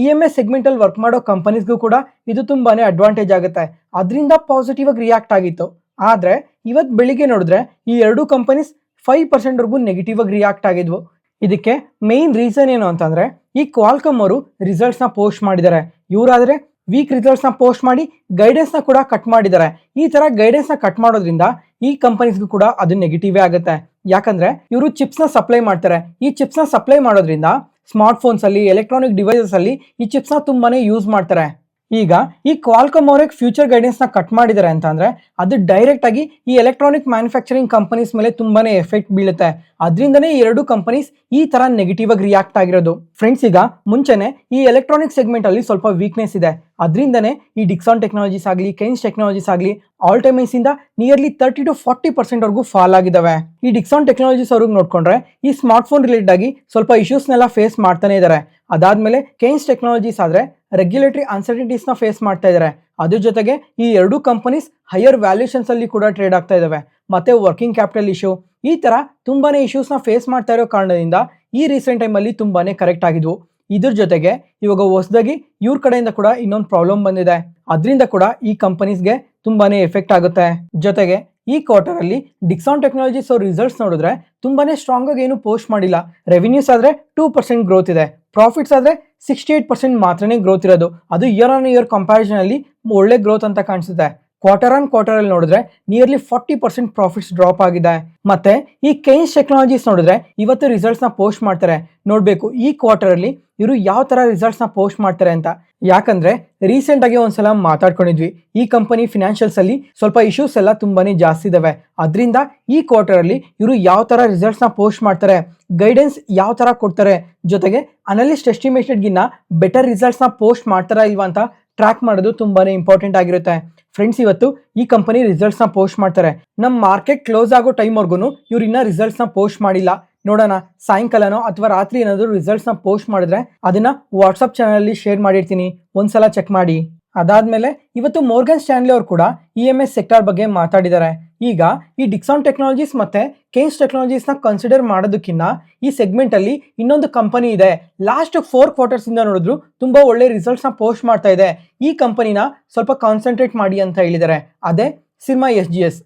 S1: EMS ಸೆಗ್ಮೆಂಟ್ ಅಲ್ಲಿ ವರ್ಕ್ ಮಾಡೋ ಕಂಪನೀಸ್ಗೂ ಕೂಡ ಇದು ತುಂಬಾನೇ ಅಡ್ವಾಂಟೇಜ್ ಆಗುತ್ತೆ. ಅದರಿಂದ ಪಾಸಿಟಿವ್ ಆಗಿ ರಿಯಾಕ್ಟ್ ಆಗಿತ್ತು. ಆದ್ರೆ ಇವತ್ತು ಬೆಳಿಗ್ಗೆ ನೋಡಿದ್ರೆ ಈ ಎರಡು ಕಂಪನೀಸ್ 5% ವರೆಗೂ ನೆಗೆಟಿವ್ ಆಗಿ ರಿಯಾಕ್ಟ್ ಆಗಿದ್ವು. ಇದಕ್ಕೆ ಮೇನ್ ರೀಸನ್ ಏನು ಅಂತಂದ್ರೆ ಈ ಕ್ವಾಲ್ಕಮ್ ಅವರು ರಿಸಲ್ಟ್ಸ್ ನ ಪೋಸ್ಟ್ ಮಾಡಿದ್ದಾರೆ. ಇವರಾದ್ರೆ ವೀಕ್ ರಿಸಲ್ಟ್ಸ್ ನ ಪೋಸ್ಟ್ ಮಾಡಿ ಗೈಡೆನ್ಸ್ ನ ಕೂಡ ಕಟ್ ಮಾಡಿದ್ದಾರೆ. ಈ ತರ ಗೈಡೆನ್ಸ್ ನ ಕಟ್ ಮಾಡೋದ್ರಿಂದ ಈ ಕಂಪನೀಸ್ಗೂ ಕೂಡ ಅದು ನೆಗೆಟಿವ್ ಆಗುತ್ತೆ. ಯಾಕಂದ್ರೆ ಇವರು ಚಿಪ್ಸ್ ನ ಸಪ್ಲೈ ಮಾಡ್ತಾರೆ. ಈ ಚಿಪ್ಸ್ ನ ಸಪ್ಲೈ ಮಾಡೋದ್ರಿಂದ ಸ್ಮಾರ್ಟ್ ಫೋನ್ಸ್ ಅಲ್ಲಿ, ಎಲೆಕ್ಟ್ರಾನಿಕ್ ಡಿವೈಸಸ್ ಅಲ್ಲಿ ಈ ಚಿಪ್ಸ್ ನ ತುಂಬಾನೇ ಯೂಸ್ ಮಾಡ್ತಾರೆ. ಈಗ ಈ ಕ್ವಾಲ್ಕಮ್ ಅವ್ರಿಗೆ ಫ್ಯೂಚರ್ ಗೈಡೆನ್ಸ್ ನ ಕಟ್ ಮಾಡಿದ್ದಾರೆ ಅಂತ ಅಂದ್ರೆ ಅದು ಡೈರೆಕ್ಟ್ ಆಗಿ ಈ ಎಲೆಕ್ಟ್ರಾನಿಕ್ ಮ್ಯಾನುಫ್ಯಾಕ್ಚರಿಂಗ್ ಕಂಪನೀಸ್ ಮೇಲೆ ತುಂಬಾನೇ ಎಫೆಕ್ಟ್ ಬೀಳುತ್ತೆ. ಅದರಿಂದನೇ ಈ ಎರಡು ಕಂಪನೀಸ್ ಈ ತರ ನೆಗೆಟಿವ್ ಆಗಿ ರಿಯಾಕ್ಟ್ ಆಗಿರೋದು. ಫ್ರೆಂಡ್ಸ್, ಈಗ ಮುಂಚೆನೆ ಈ ಎಲೆಕ್ಟ್ರಾನಿಕ್ ಸೆಗ್ಮೆಂಟ್ ಅಲ್ಲಿ ಸ್ವಲ್ಪ ವೀಕ್ನೆಸ್ ಇದೆ. ಅದರಿಂದನೇ ಈ ಡಿಕ್ಸಾನ್ ಟೆಕ್ನಾಲಜೀಸ್ ಆಗಲಿ, ಕೆನ್ಸ್ ಟೆಕ್ನಾಲಜೀಸ್ ಆಗಲಿ ಆಲ್ ಟೈಮ್ ಐಸ್ ಇಂದ ನಿಯರ್ಲಿ 30 to 40% ವರೆಗೂ ಫಾಲ್ ಆಗಿದಾವೆ. ಈ ಡಿಕ್ಸಾನ್ ಟೆಕ್ನಾಲಜೀಸ್ ಅವ್ರಿಗೆ ನೋಡ್ಕೊಂಡ್ರೆ ಈ ಸ್ಮಾರ್ಟ್ ಫೋನ್ ರಿಲೇಟೆಡ್ ಆಗಿ ಸ್ವಲ್ಪ ಇಶ್ಯೂಸ್ನೆಲ್ಲ ಫೇಸ್ ಮಾಡ್ತಾನೆ ಇದ್ದಾರೆ. ಅದಾದ್ಮೇಲೆ ಕೆನ್ಸ್ ಟೆಕ್ನಾಲಜೀಸ್ ಆದ್ರೆ ರೆಗ್ಯುಲೇಟರಿ ಅನ್ಸರ್ಟಿನಿಟೀಸ್ ನ ಫೇಸ್ ಮಾಡ್ತಾ ಇದ್ದಾರೆ. ಅದ್ರ ಜೊತೆಗೆ ಈ ಎರಡು ಕಂಪನೀಸ್ ಹೈಯರ್ ವ್ಯಾಲ್ಯೂಷನ್ಸ್ ಅಲ್ಲಿ ಕೂಡ ಟ್ರೇಡ್ ಆಗ್ತಾ ಇದಾವೆ. ಮತ್ತೆ ವರ್ಕಿಂಗ್ ಕ್ಯಾಪಿಟಲ್ ಇಶ್ಯೂ ಈ ತರ ತುಂಬಾನೇ ಇಶ್ಯೂಸ್ ನ ಫೇಸ್ ಮಾಡ್ತಾ ಇರೋ ಕಾರಣದಿಂದ ಈ ರೀಸೆಂಟ್ ಟೈಮ್ ಅಲ್ಲಿ ತುಂಬಾನೇ ಕರೆಕ್ಟ್ ಆಗಿದ್ವು. ಇದ್ರ ಜೊತೆಗೆ ಇವಾಗ ಹೊಸದಾಗಿ ಇವ್ರ ಕಡೆಯಿಂದ ಕೂಡ ಇನ್ನೊಂದು ಪ್ರಾಬ್ಲಮ್ ಬಂದಿದೆ. ಅದರಿಂದ ಕೂಡ ಈ ಕಂಪನೀಸ್ಗೆ ತುಂಬಾನೇ ಎಫೆಕ್ಟ್ ಆಗುತ್ತೆ. ಜೊತೆಗೆ ಈ ಕ್ವಾರ್ಟರ್ ಅಲ್ಲಿ ಡಿಕ್ಸಾನ್ ಟೆಕ್ನಾಲಜೀಸ್ ಅವ್ರ ರಿಸಲ್ಟ್ಸ್ ನೋಡಿದ್ರೆ ತುಂಬಾನೇ ಸ್ಟ್ರಾಂಗ್ ಆಗಿ ಏನು ಪೋಸ್ಟ್ ಮಾಡಿಲ್ಲ. ರೆವಿನ್ಯೂಸ್ ಆದ್ರೆ 2% ಗ್ರೋತ್ ಇದೆ. ಪ್ರಾಫಿಟ್ಸ್ ಆದ್ರೆ 68% ಮಾತ್ರನೇ ಗ್ರೋತ್ ಇರೋದು. ಅದು ಇಯರ್ ಆನ್ ಇಯರ್ ಕಂಪ್ಯಾರಿಸನ್ ಅಲ್ಲಿ ಒಳ್ಳೆ ಗ್ರೋತ್ ಅಂತ ಕಾಣಿಸುತ್ತೆ. ಕ್ವಾರ್ಟರ್ ಆನ್ ಕ್ವಾರ್ಟರ್ ಅಲ್ಲಿ ನೋಡಿದ್ರೆ ನಿಯರ್ಲಿ 40% ಪ್ರಾಫಿಟ್ಸ್ ಡ್ರಾಪ್ ಆಗಿದೆ. ಮತ್ತೆ ಈ ಕೆನ್ಸ್ ಟೆಕ್ನಾಲಜೀಸ್ ನೋಡಿದ್ರೆ ಇವತ್ತು ರಿಸಲ್ಟ್ಸ್ ನ ಪೋಸ್ಟ್ ಮಾಡ್ತಾರೆ. ನೋಡ್ಬೇಕು ಈ ಕ್ವಾರ್ಟರ್ ಅಲ್ಲಿ ಇವರು ಯಾವ ತರ ರಿಸಲ್ಟ್ಸ್ ನ ಪೋಸ್ಟ್ ಮಾಡ್ತಾರೆ ಅಂತ. ಯಾಕಂದ್ರೆ ರೀಸೆಂಟ್ ಆಗಿ ಒಂದ್ಸಲ ಮಾತಾಡ್ಕೊಂಡಿದ್ವಿ, ಈ ಕಂಪನಿ ಫಿನಾನ್ಷಿಯಲ್ಸ್ ಅಲ್ಲಿ ಸ್ವಲ್ಪ ಇಶ್ಯೂಸ್ ಎಲ್ಲ ತುಂಬಾನೇ ಜಾಸ್ತಿ ಇದಾವೆ. ಅದರಿಂದ ಈ ಕ್ವಾರ್ಟರ್ ಅಲ್ಲಿ ಇವರು ಯಾವ ತರ ರಿಸಲ್ಟ್ಸ್ ನ ಪೋಸ್ಟ್ ಮಾಡ್ತಾರೆ, ಗೈಡೆನ್ಸ್ ಯಾವ ತರ ಕೊಡ್ತಾರೆ, ಜೊತೆಗೆ ಅನಲಿಸ್ಟ್ ಎಸ್ಟಿಮೇಟೆಡ್ ಗಿನ್ನ ಬೆಟರ್ ರಿಸಲ್ಟ್ಸ್ ನ ಪೋಸ್ಟ್ ಮಾಡ್ತಾರಾ ಇಲ್ವಾ ಅಂತ ಟ್ರ್ಯಾಕ್ ಮಾಡೋದು ತುಂಬಾನೇ ಇಂಪಾರ್ಟೆಂಟ್ ಆಗಿರುತ್ತೆ. ಫ್ರೆಂಡ್ಸ್, ಇವತ್ತು ಈ ಕಂಪನಿ ರಿಸಲ್ಟ್ಸ್ ನ ಪೋಸ್ಟ್ ಮಾಡ್ತಾರೆ. ನಮ್ಮ ಮಾರ್ಕೆಟ್ ಕ್ಲೋಸ್ ಆಗೋ ಟೈಮ್ ವರ್ಗು ಇವ್ರು ಇನ್ನ ರಿಸಲ್ಟ್ಸ್ ನ ಪೋಸ್ಟ್ ಮಾಡಿಲ್ಲ. ನೋಡೋಣ ಸಾಯಂಕಾಲನೋ ಅಥವಾ ರಾತ್ರಿ ಏನಾದ್ರು ರಿಸಲ್ಟ್ಸ್ ನ ಪೋಸ್ಟ್ ಮಾಡಿದ್ರೆ ಅದನ್ನ ವಾಟ್ಸ್ಆಪ್ ಚಾನಲ್ ಅಲ್ಲಿ ಶೇರ್ ಮಾಡಿರ್ತೀನಿ, ಒಂದ್ಸಲ ಚೆಕ್ ಮಾಡಿ. ಅದಾದ್ಮೇಲೆ ಇವತ್ತು ಮೋರ್ಗನ್ ಸ್ಟ್ಯಾನ್ಲಿ ಅವರು ಕೂಡ EMS ಸೆಕ್ಟರ್ ಬಗ್ಗೆ ಮಾತಾಡಿದ್ದಾರೆ. ಈಗ ಈ ಡಿಕ್ಸಾನ್ ಟೆಕ್ನಾಲಜೀಸ್ ಮತ್ತೆ ಕೆನ್ಸ್ ಟೆಕ್ನಾಲಜೀಸ್ ನ ಕನ್ಸಿಡರ್ ಮಾಡೋದಕ್ಕಿಂತ ಈ ಸೆಗ್ಮೆಂಟ್ ಅಲ್ಲಿ ಇನ್ನೊಂದು ಕಂಪನಿ ಇದೆ. ಲಾಸ್ಟ್ 4 quarters ಇಂದ ನೋಡಿದ್ರು ತುಂಬಾ ಒಳ್ಳೆ ರಿಸಲ್ಟ್ಸ್ ನ ಪೋಸ್ಟ್ ಮಾಡ್ತಾ ಇದೆ. ಈ ಕಂಪನಿನ ಸ್ವಲ್ಪ ಕಾನ್ಸಂಟ್ರೇಟ್ ಮಾಡಿ ಅಂತ ಹೇಳಿದ್ದಾರೆ. ಅದೇ ಸಿರ್ಮಾ SGS.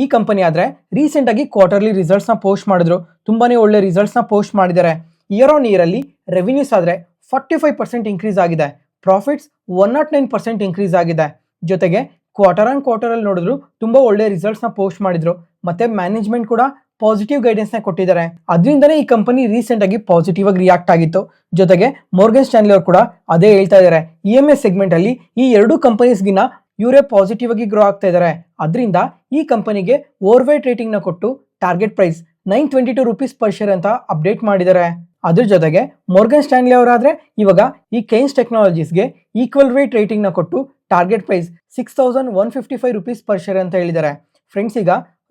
S1: ಈ ಕಂಪನಿ ಆದ್ರೆ ರೀಸೆಂಟ್ ಆಗಿ ಕ್ವಾರ್ಟರ್ಲಿ ರಿಸಲ್ಟ್ಸ್ ನ ಪೋಸ್ಟ್ ಮಾಡಿದ್ರು. ತುಂಬಾನೇ ಒಳ್ಳೆ ರಿಸಲ್ಟ್ಸ್ ನ ಪೋಸ್ಟ್ ಮಾಡಿದ್ದಾರೆ. ಇಯರ್ ಆನ್ ಇಯರ್ ಅಲ್ಲಿ ರೆವಿನ್ಯೂಸ್ ಆದ್ರೆ 45% ಇನ್ಕ್ರೀಸ್ ಆಗಿದೆ. ಪ್ರಾಫಿಟ್ಸ್ 109% ಇನ್ಕ್ರೀಸ್ ಆಗಿದೆ. ಜೊತೆಗೆ ಕ್ವಾರ್ಟರ್ ಆನ್ ಕ್ವಾರ್ಟರ್ ಅಲ್ಲಿ ನೋಡಿದ್ರು ತುಂಬಾ ಒಳ್ಳೆ ರಿಸಲ್ಟ್ಸ್ ನ ಪೋಸ್ಟ್ ಮಾಡಿದ್ರು. ಮತ್ತೆ ಮ್ಯಾನೇಜ್ಮೆಂಟ್ ಕೂಡ ಪಾಸಿಟಿವ್ ಗೈಡೆನ್ಸ್ ನ ಕೊಟ್ಟಿದ್ದಾರೆ. ಅದರಿಂದನೇ ಈ ಕಂಪನಿ ರೀಸೆಂಟ್ ಆಗಿ ಪಾಸಿಟಿವ್ ಆಗಿ ರಿಯಾಕ್ಟ್ ಆಗಿತ್ತು. ಜೊತೆಗೆ ಮೋರ್ಗನ್ ಸ್ಟ್ಯಾನ್ಲಿ ಅವರು ಕೂಡ ಅದೇ ಹೇಳ್ತಾ ಇದ್ದಾರೆ, EMS ಸೆಗ್ಮೆಂಟ್ ಅಲ್ಲಿ ಈ ಎರಡು ಕಂಪನೀಸ್ಗಿನ್ನ ಇವರೇ ಪಾಸಿಟಿವ್ ಆಗಿ ಗ್ರೋ ಆಗ್ತಾ ಇದ್ದಾರೆ. ಅದರಿಂದ ಈ ಕಂಪನಿಗೆ ಓವರ್ವೇಟ್ ರೇಟಿಂಗ್ ನ ಕೊಟ್ಟು ಟಾರ್ಗೆಟ್ ಪ್ರೈಸ್ $922 ಪರ್ ಶೇರ್ ಅಂತ ಅಪ್ಡೇಟ್ ಮಾಡಿದ್ದಾರೆ. ಅದ್ರ ಜೊತೆಗೆ ಮೋರ್ಗನ್ ಸ್ಟ್ಯಾನ್ಲಿ ಅವರಾದ್ರೆ ಇವಾಗ ಈ ಕೈನ್ಸ್ ಟೆಕ್ನಾಲಜೀಸ್ಗೆ ಈಕ್ವಲ್ ವೇಟ್ ರೇಟಿಂಗ್ ನ ಕೊಟ್ಟು ಟಾರ್ಗೆಟ್ ಪ್ರೈಸ್ $6,155 ಪರ್ ಶೇರ್ ಅಂತ ಹೇಳಿದ್ದಾರೆ. ಫ್ರೆಂಡ್ಸ್, ಈಗ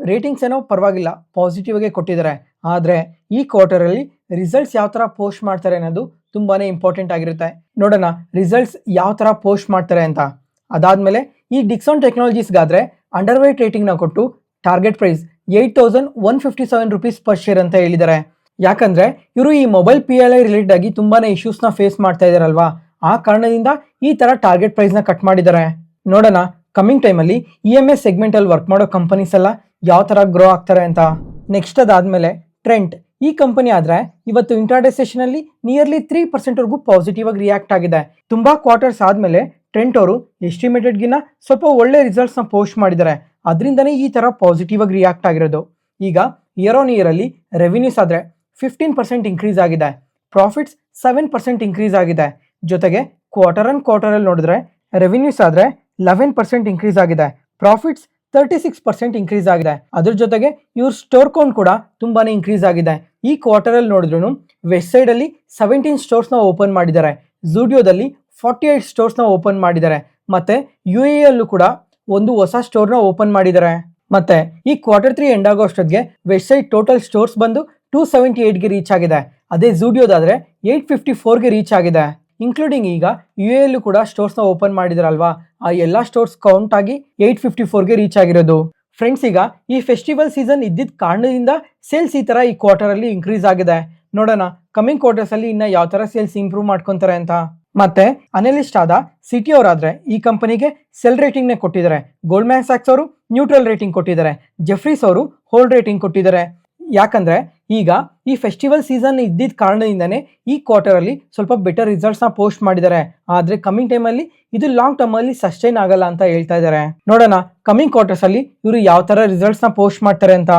S1: ರೇಟಿಂಗ್ಸ್ ಏನೋ ಪರವಾಗಿಲ್ಲ, ಪಾಸಿಟಿವ್ ಆಗಿ ಕೊಟ್ಟಿದ್ದಾರೆ. ಆದರೆ ಈ ಕ್ವಾರ್ಟರ್ ಅಲ್ಲಿ ರಿಸಲ್ಟ್ಸ್ ಯಾವ ತರ ಪೋಸ್ಟ್ ಮಾಡ್ತಾರೆ ಅನ್ನೋದು ತುಂಬಾನೇ ಇಂಪಾರ್ಟೆಂಟ್ ಆಗಿರುತ್ತೆ. ನೋಡೋಣ ರಿಸಲ್ಟ್ಸ್ ಯಾವ ತರ ಪೋಸ್ಟ್ ಮಾಡ್ತಾರೆ ಅಂತ. ಅದಾದ್ಮೇಲೆ ಈ ಡಿಕ್ಸಾನ್ ಟೆಕ್ನಾಲಜೀಸ್ಗಾದ್ರೆ ಅಂಡರ್ ವೇಟ್ ರೇಟಿಂಗ್ ನ ಕೊಟ್ಟು ಟಾರ್ಗೆಟ್ ಪ್ರೈಸ್ $8,157 ಪರ್ ಶೇರ್ ಅಂತ ಹೇಳಿದ್ದಾರೆ. ಯಾಕಂದ್ರೆ ಇವರು ಈ ಮೊಬೈಲ್ PLI ರಿಲೇಟೆಡ್ ಆಗಿ ತುಂಬಾನೇ ಇಶ್ಯೂಸ್ ನ ಫೇಸ್ ಮಾಡ್ತಾ ಇದಾರಲ್ವಾ, ಆ ಕಾರಣದಿಂದ ಈ ತರ ಟಾರ್ಗೆಟ್ ಪ್ರೈಸ್ ನ ಕಟ್ ಮಾಡಿದ್ದಾರೆ. ನೋಡೋಣ ಕಮಿಂಗ್ ಟೈಮ್ ಅಲ್ಲಿ EMS ಸೆಗ್ಮೆಂಟ್ ಅಲ್ಲಿ ವರ್ಕ್ ಮಾಡೋ ಕಂಪನೀಸ್ ಎಲ್ಲ ಯಾವ ತರ ಗ್ರೋ ಆಗ್ತಾರೆ ಅಂತ. ನೆಕ್ಸ್ಟ್ ಅದಾದ್ಮೇಲೆ ಟ್ರೆಂಟ್ ಈ ಕಂಪನಿ ಆದ್ರೆ ಇವತ್ತು ಇಂಟ್ರಾಡೇ ಸೆಷನ್ ಅಲ್ಲಿ ನಿಯರ್ಲಿ 3% ವರೆಗೂ ಪಾಸಿಟಿವ್ ಆಗಿ ರಿಯಾಕ್ಟ್ ಆಗಿದೆ. ತುಂಬಾ ಕ್ವಾರ್ಟರ್ಸ್ ಆದ್ಮೇಲೆ ಟ್ರೆಂಟ್ ಅವರು ಎಸ್ಟಿಮೇಟೆಡ್ ಗಿನ್ನ ಸ್ವಲ್ಪ ಒಳ್ಳೆ ರಿಸಲ್ಟ್ಸ್ ನ ಪೋಸ್ಟ್ ಮಾಡಿದ್ದಾರೆ. ಅದರಿಂದನೇ ಈ ತರ ಪಾಸಿಟಿವ್ ಆಗಿ ರಿಯಾಕ್ಟ್ ಆಗಿರೋದು. ಈಗ ಇಯರ್ ಆನ್ ಇಯರ್ ಅಲ್ಲಿ ರೆವಿನ್ಯೂಸ್ ಆದ್ರೆ 15% ಇನ್ಕ್ರೀಸ್ ಆಗಿದೆ, ಪ್ರಾಫಿಟ್ಸ್ 7% ಇನ್ಕ್ರೀಸ್ ಆಗಿದೆ. ಜೊತೆಗೆ ಕ್ವಾರ್ಟರ್ ಆನ್ ಕ್ವಾರ್ಟರ್ ಅಲ್ಲಿ ನೋಡಿದ್ರೆ ರೆವಿನ್ಯೂಸ್ ಆದ್ರೆ 11% ಇನ್ಕ್ರೀಸ್ ಆಗಿದೆ, ಪ್ರಾಫಿಟ್ಸ್ 36% ಇನ್ಕ್ರೀಸ್ ಆಗಿದೆ. ಅದ್ರ ಜೊತೆಗೆ ಇವ್ರ ಸ್ಟೋರ್ ಕೌಂಟ್ ಕೂಡ ತುಂಬಾನೇ ಇನ್ಕ್ರೀಸ್ ಆಗಿದೆ. ಈ ಕ್ವಾರ್ಟರ್ ಅಲ್ಲಿ ನೋಡಿದ್ರು ವೆಸ್ಟ್ ಸೈಡ್ ಅಲ್ಲಿ 17 ಸ್ಟೋರ್ಸ್ ನ ಓಪನ್ ಮಾಡಿದ್ದಾರೆ, ಝೂಡಿಯೋದಲ್ಲಿ 48 ಸ್ಟೋರ್ಸ್ ನ ಓಪನ್ ಮಾಡಿದ್ದಾರೆ, ಮತ್ತೆ UAE ಅಲ್ಲೂ ಕೂಡ ಒಂದು ಹೊಸ ಸ್ಟೋರ್ ನ ಓಪನ್ ಮಾಡಿದ್ದಾರೆ. ಮತ್ತೆ ಈ Q3 ಎಂಡ್ ಆಗೋ ಅಷ್ಟೊತ್ತಿಗೆ ವೆಸ್ಟ್ ಸೈಡ್ ಟೋಟಲ್ ಸ್ಟೋರ್ಸ್ ಬಂದು 278ಗೆ ರೀಚ್ ಆಗಿದೆ. ಅದೇ ಝೂಡಿಯೋದಾದ್ರೆ 854ಗೆ ರೀಚ್ ಆಗಿದೆ. ಇನ್ಕ್ಲೂಡಿಂಗ್ ಈಗ UAE ಅಲ್ಲೂ ಕೂಡ ಸ್ಟೋರ್ಸ್ ನ ಓಪನ್ ಮಾಡಿದಾರಲ್ವಾ, ಆ ಎಲ್ಲಾ ಸ್ಟೋರ್ಸ್ ಕೌಂಟ್ ಆಗಿ 854ಗೆ ರೀಚ್ ಆಗಿರೋದು. ಫ್ರೆಂಡ್ಸ್, ಈಗ ಈ ಫೆಸ್ಟಿವಲ್ ಸೀಸನ್ ಇದ್ದಿದ್ದ ಕಾರಣದಿಂದ ಸೇಲ್ಸ್ ಈ ತರ ಈ ಕ್ವಾರ್ಟರ್ ಅಲ್ಲಿ ಇನ್ಕ್ರೀಸ್ ಆಗಿದೆ. ನೋಡೋಣ ಕಮಿಂಗ್ ಕ್ವಾರ್ಟರ್ಸ್ ಅಲ್ಲಿ ಇನ್ನ ಯಾವ ತರ ಸೇಲ್ಸ್ ಇಂಪ್ರೂವ್ ಮಾಡ್ಕೊಂತಾರೆ ಅಂತ. ಮತ್ತೆ ಅನಲಿಸ್ಟ್ ಆದ ಸಿಟಿ ಅವರಾದ್ರೆ ಈ ಕಂಪನಿಗೆ ಸೆಲ್ ರೇಟಿಂಗ್ ನೇ ಕೊಟ್ಟಿದ್ದಾರೆ, ಗೋಲ್ಡ್ಮ್ಯಾನ್ ಸ್ಯಾಕ್ಸ್ ಅವರು ನ್ಯೂಟ್ರಲ್ ರೇಟಿಂಗ್ ಕೊಟ್ಟಿದ್ದಾರೆ, ಜೆಫ್ರೀಸ್ ಅವರು ಹೋಲ್ಡ್ ರೇಟಿಂಗ್ ಕೊಟ್ಟಿದ್ದಾರೆ. ಯಾಕಂದ್ರೆ ಈಗ ಈ ಫೆಸ್ಟಿವಲ್ ಸೀಸನ್ ಇದ್ದಿದ್ದ ಕಾರಣದಿಂದನೇ ಈ ಕ್ವಾರ್ಟರ್ ಅಲ್ಲಿ ಸ್ವಲ್ಪ ಬೆಟರ್ ರಿಸಲ್ಟ್ಸ್ ನ ಪೋಸ್ಟ್ ಮಾಡಿದ್ದಾರೆ. ಆದ್ರೆ ಕಮಿಂಗ್ ಟೈಮ್ ಅಲ್ಲಿ ಇದು ಲಾಂಗ್ ಟರ್ಮ್ ಅಲ್ಲಿ ಸಸ್ಟೈನ್ ಆಗಲ್ಲ ಅಂತ ಹೇಳ್ತಾ ಇದ್ದಾರೆ. ನೋಡೋಣ ಕಮಿಂಗ್ ಕ್ವಾರ್ಟರ್ಸ್ ಅಲ್ಲಿ ಇವರು ಯಾವ ತರ ರಿಸಲ್ಟ್ಸ್ ನ ಪೋಸ್ಟ್ ಮಾಡ್ತಾರೆ ಅಂತ.